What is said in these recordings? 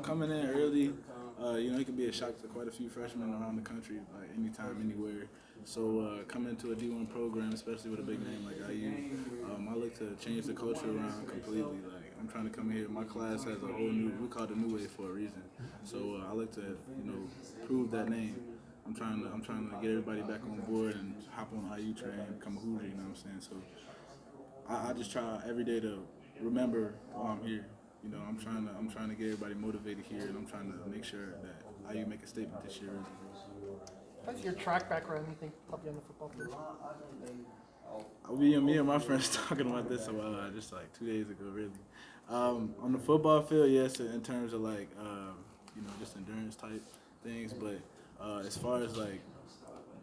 coming in early, it can be a shock to quite a few freshmen around the country, like anytime, anywhere. So coming into a D1 program, especially with a big name like IU, I look to change the culture around completely. Like I'm trying to come here. My class has a whole we call it the new wave for a reason. So I look to prove that name. I'm trying to get everybody back on board and hop on the IU train, become a Hoosier. You know what I'm saying? So I just try every day to remember why I'm here. I'm trying to get everybody motivated here, and I'm trying to make sure that IU make a statement this year. How's your track background, you think, help you on the football field? Me and my friends talking about this just like 2 days ago, really. On the football field, yes, in terms of like, just endurance type things. But as far as like,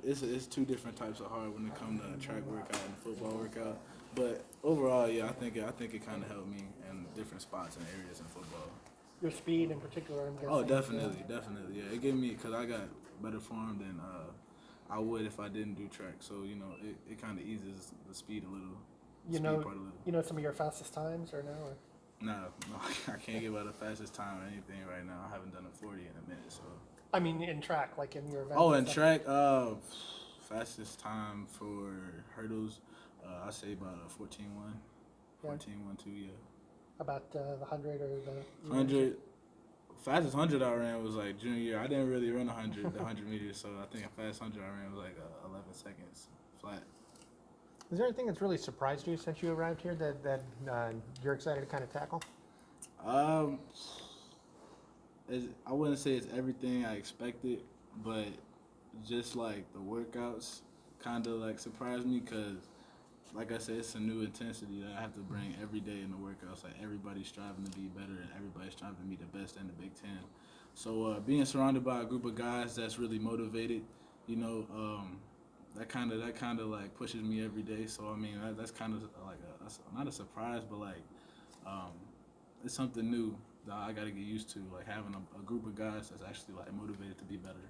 it's two different types of hard when it comes to track workout and football workout. But overall, yeah, I think it kind of helped me in different spots and areas in football. Your speed in particular, I'm guessing. Oh, definitely. Yeah, it gave me because I got better form than I would if I didn't do track. So it kind of eases the speed a little. You know some of your fastest times or no? Or? No, I can't give out the fastest time or anything right now. I haven't done a 40 in a minute, so. I mean, in track, like in your event. Oh, in track, fastest time for hurdles, I say about a 14-1, 14-1-2, yeah. About the 100 or the 100. Fastest 100 I ran was like junior year. I didn't really run the 100 meters, so I think a fast 100 I ran was like 11 seconds flat. Is there anything that's really surprised you since you arrived here that you're excited to kind of tackle? I wouldn't say it's everything I expected, but just like the workouts kind of like surprised me because, like I said, it's a new intensity that I have to bring every day in the workouts. Like everybody's striving to be better and everybody's striving to be the best in the Big Ten. So being surrounded by a group of guys that's really motivated, that kind of like pushes me every day. So I mean that's kind of like that's not a surprise, but like it's something new that I got to get used to. Like having a group of guys that's actually like motivated to be better.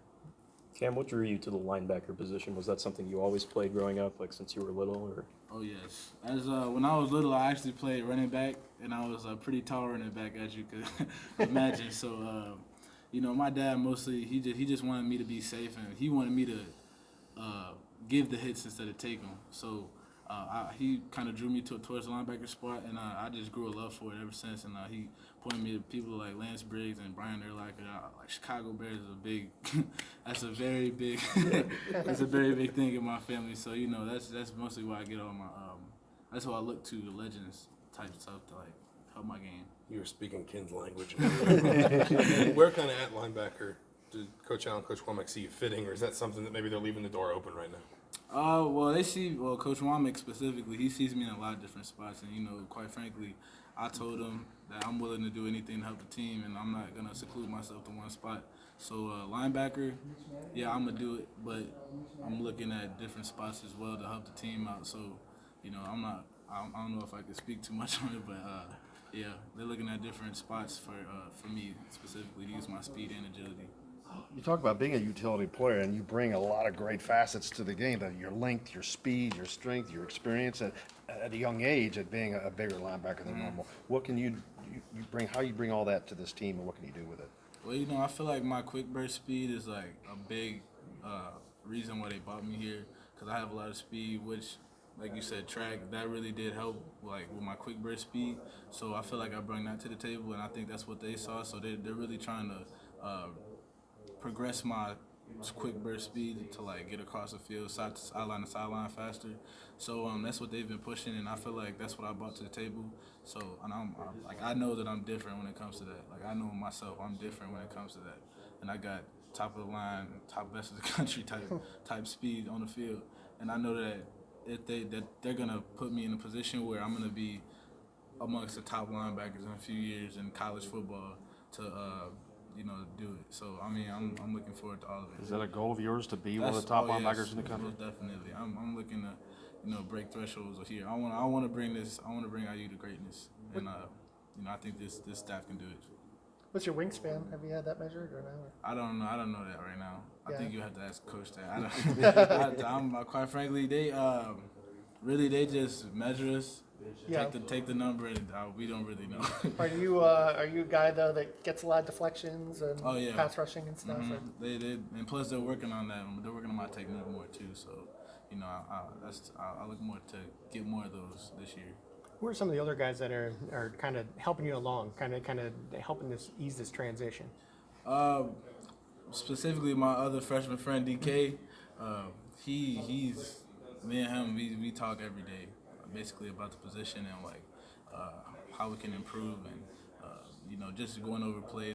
Cam, what drew you to the linebacker position? Was that something you always played growing up, like since you were little, or? Oh yes. As when I was little, I actually played running back, and I was a pretty tall running back, as you could imagine. So, my dad mostly he just wanted me to be safe, and he wanted me to give the hits instead of take them. So he kind of drew me towards the linebacker spot, and I just grew a love for it ever since. And he pointed me to people like Lance Briggs and Brian Urlacher. Like Chicago Bears is a big, that's a very big, that's a very big thing in my family. So that's mostly why I get all my, that's why I look to the legends type stuff to like help my game. You were speaking Ken's language. Where kind of at linebacker did Coach Allen, Coach Womack see you fitting, or is that something that maybe they're leaving the door open right now? Coach Womack specifically, he sees me in a lot of different spots, and quite frankly, I told him that I'm willing to do anything to help the team, and I'm not gonna seclude myself to one spot. So linebacker, yeah, I'm gonna do it, but I'm looking at different spots as well to help the team out. So, I don't know if I could speak too much on it, but yeah, they're looking at different spots for me specifically to use my speed and agility. You talk about being a utility player, and you bring a lot of great facets to the game, your length, your speed, your strength, your experience at a young age at being a bigger linebacker than normal. What can you bring, how you bring all that to this team, and what can you do with it? Well, I feel like my quick burst speed is like a big reason why they brought me here, because I have a lot of speed, which, like you said, track, that really did help like with my quick burst speed. So I feel like I bring that to the table, and I think that's what they saw. So they're really trying to progress my quick burst speed to like get across the field, sideline to sideline faster. So that's what they've been pushing, and I feel like that's what I brought to the table. So and I know that I'm different when it comes to that. Like I know myself, I'm different when it comes to that, and I got top of the line, top best of the country type speed on the field, and I know that they're gonna put me in a position where I'm gonna be amongst the top linebackers in a few years in college football to do it. So I mean, I'm looking forward to all of it. Is that a goal of yours to be one of the top linebackers in the country? Definitely. I'm looking to break thresholds here. I want to bring IU to greatness, and I think this staff can do it. What's your wingspan? Have you had that measured or no? I don't know that right now. Yeah. I think you have to ask Coach that. Quite frankly, they just measure us Yeah. Take the number, and we don't really know. Are you a guy though that gets a lot of deflections and Oh, yeah. pass rushing and stuff? Mhm. Or- They and plus they're working on that. They're working on my technique more too. So, you know, I look more to get more of those this year. Who are some of the other guys that are kind of helping you along, kind of helping this ease this transition? Specifically, my other freshman friend DK. He's me and him. We talk every day, basically about the position and like how we can improve and you know just going over plays.